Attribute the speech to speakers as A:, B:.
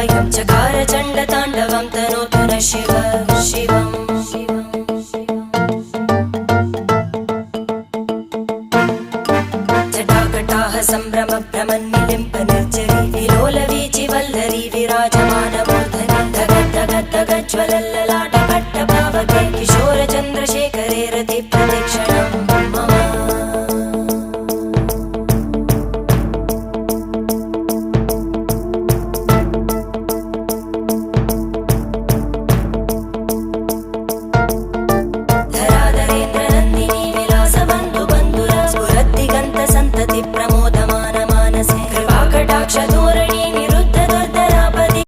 A: कायं चकार चण्डताण्डवं तनोतु न शिव शिवम् जटाकटाह सम्भ्रम भ्रमन्निलिम्प निर्जरी विलोलवीचि वल्लरी विराजमानमूर्धनि धग धग धग ज्वलल्ललाट